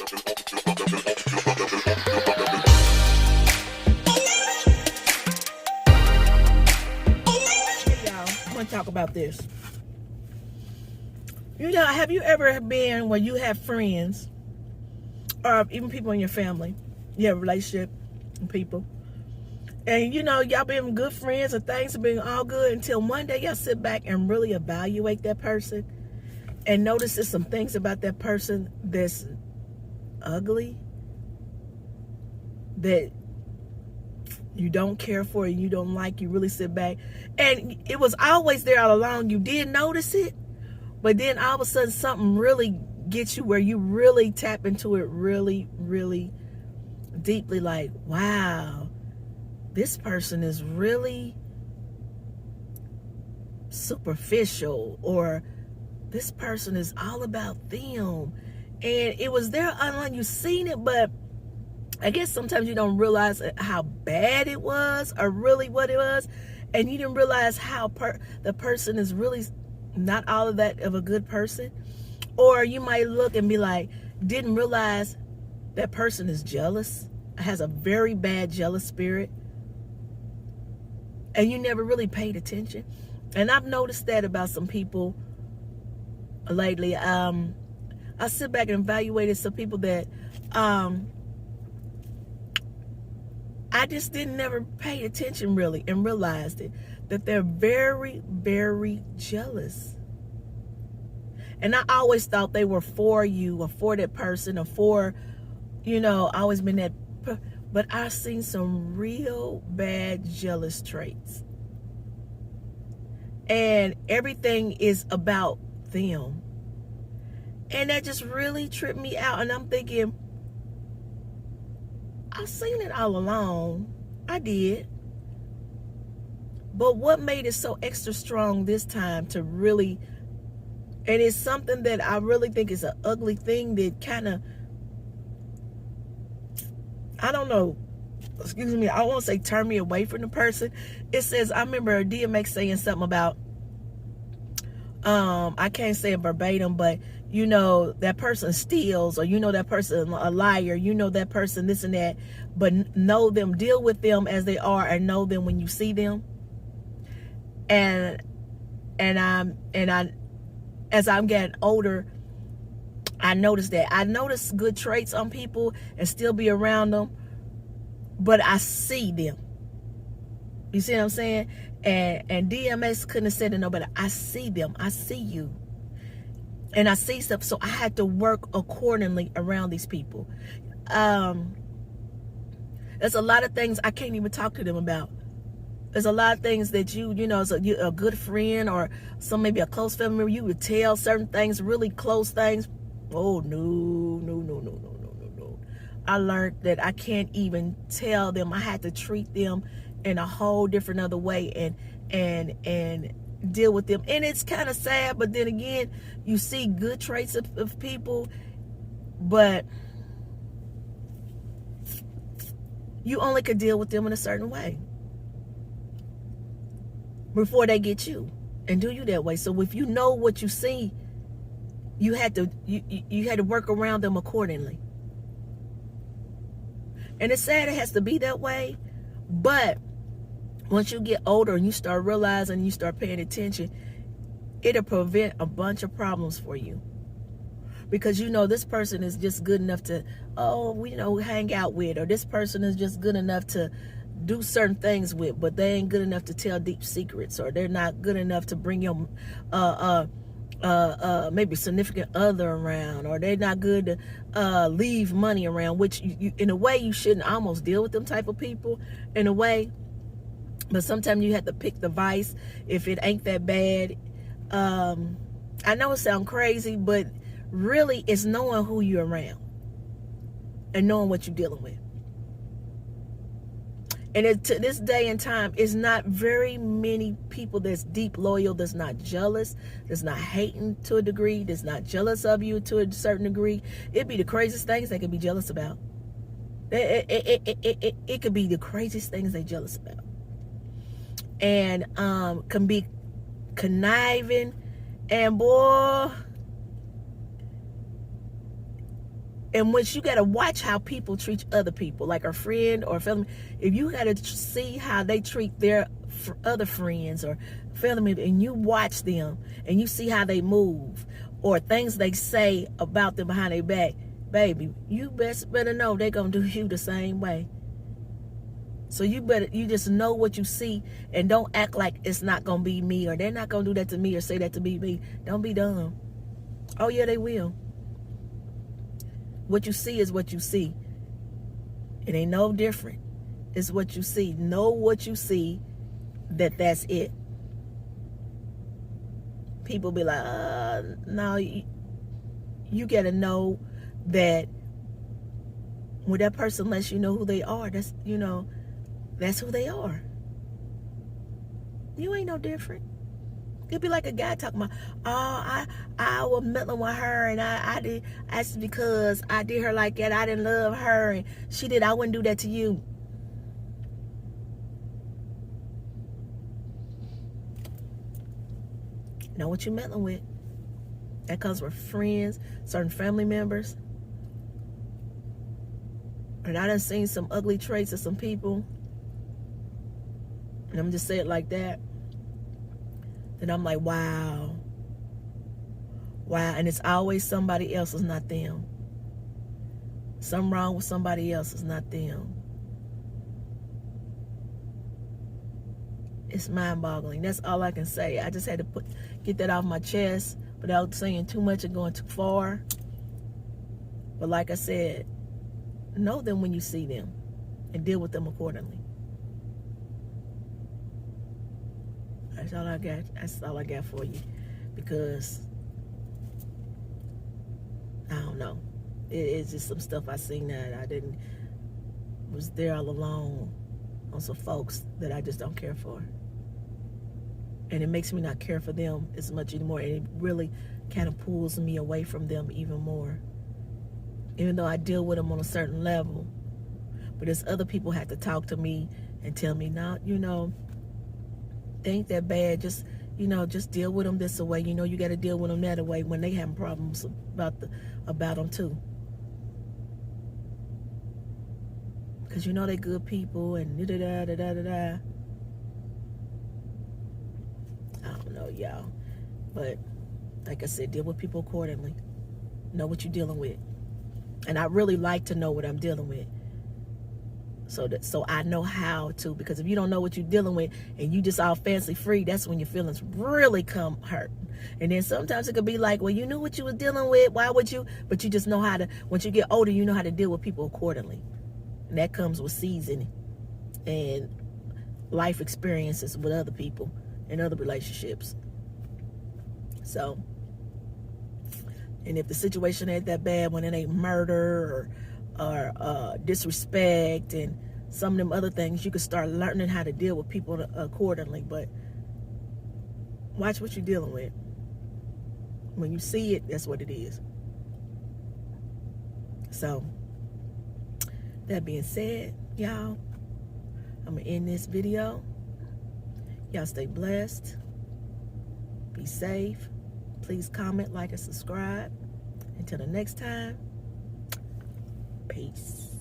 I'm gonna talk about this. You know, have you ever been where you have friends or even people in your family, you have a relationship with people, and you know, y'all been good friends and things have been all good until one day y'all sit back and really evaluate that person and notice there's some things about that person that's ugly, that you don't care for and you don't like. You really sit back and it was always there all along. You did notice it, but then all of a sudden something really gets you where you really tap into it really, really deeply, like, wow, this person is really superficial, or this person is all about them. And it was there online, you seen it, but I guess sometimes you don't realize how bad it was or really what it was, and you didn't realize how the person is really not all of that of a good person. Or you might look and be like, didn't realize that person is jealous, has a very bad jealous spirit, and you never really paid attention. And I've noticed that about some people lately. I sit back and evaluated some people that I just didn't never pay attention really and realized it, that they're very, very jealous. And I always thought they were for you or for that person or for, you know, always been that. But I've seen some real bad jealous traits. And everything is about them. And that just really tripped me out. And I'm thinking, I've seen it all along. I did. But what made it so extra strong this time to really, and it's something that I really think is an ugly thing that kind of, I don't know, excuse me, I won't say turn me away from the person. It says, I remember DMX saying something about, I can't say it verbatim, but you know, that person steals, or you know, that person a liar, you know, that person this and that, but know them, deal with them as they are, and know them when you see them. And I, as I'm getting older, I noticed that. I notice good traits on people and still be around them, but I see them. You see what I'm saying? And DMX couldn't have said it no better. I see them. I see you. And I see stuff, so I had to work accordingly around these people. There's a lot of things I can't even talk to them about. There's a lot of things that you know, as a good friend or some maybe a close family member, you would tell certain things, really close things. Oh, no. I learned that I can't even tell them. I had to treat them in a whole different other way and deal with them. And it's kind of sad, but then again, you see good traits of people, but you only could deal with them in a certain way before they get you and do you that way. So if you know what you see, you had to work around them accordingly. And it's sad it has to be that way, but once you get older and you start realizing, you start paying attention, it'll prevent a bunch of problems for you. Because you know this person is just good enough to, hang out with, or this person is just good enough to do certain things with, but they ain't good enough to tell deep secrets, or they're not good enough to bring your maybe significant other around, or they're not good to leave money around, which you in a way you shouldn't almost deal with them type of people in a way. But sometimes you have to pick the vice if it ain't that bad. I know it sounds crazy, but really it's knowing who you're around and knowing what you're dealing with. And to this day and time, it's not very many people that's deep loyal, that's not jealous, that's not hating to a degree, that's not jealous of you to a certain degree. It'd be the craziest things they could be jealous about. It could be the craziest things they jealous about. And can be conniving, and boy, And once you got to watch how people treat other people, like a friend or a family, if you got to see how they treat their other friends or family, and you watch them and you see how they move or things they say about them behind their back, baby, you better know they're going to do you the same way. So you just know what you see and don't act like it's not going to be me or they're not going to do that to me or say that to me. Don't be dumb. Oh, yeah, they will. What you see is what you see. It ain't no different. It's what you see. Know what you see, that's it. People be like, no, you got to know that when that person lets you know who they are, that's who they are. You ain't no different. It'd be like a guy talking about, I was meddling with her and that's because I did her like that. I didn't love her and she did. I wouldn't do that to you. Know what you're meddling with. That comes with friends, certain family members. And I done seen some ugly traits of some people. And I'm just saying it like that. Then I'm like, wow. And it's always somebody else, it's not them. Something wrong with somebody else, it's not them. It's mind-boggling. That's all I can say. I just had to get that off my chest without saying too much and going too far. But like I said, know them when you see them and deal with them accordingly. That's all I got. That's all I got for you. Because I don't know. It's just some stuff I seen that I was there all alone on some folks that I just don't care for. And it makes me not care for them as much anymore. And it really kind of pulls me away from them even more. Even though I deal with them on a certain level. But there's other people have to talk to me and tell me, no, they ain't that bad. Just deal with them this way. You got to deal with them that way when they have problems about them too. Because they're good people and da-da-da-da-da-da. I don't know, y'all. But like I said, deal with people accordingly. Know what you're dealing with. And I really like to know what I'm dealing with. So I know how to, because if you don't know what you're dealing with and you just all fancy free, that's when your feelings really come hurt. And then sometimes it could be like, well, you knew what you were dealing with. Why would you? But you just know how to, once you get older, you know how to deal with people accordingly. And that comes with seasoning and life experiences with other people and other relationships. So, and if the situation ain't that bad, when it ain't murder or disrespect and some of them other things, you can start learning how to deal with people accordingly. But watch what you're dealing with. When you see it, that's what it is. So, that being said, y'all, I'm going to end this video. Y'all stay blessed. Be safe. Please comment, like, and subscribe. Until the next time, peace.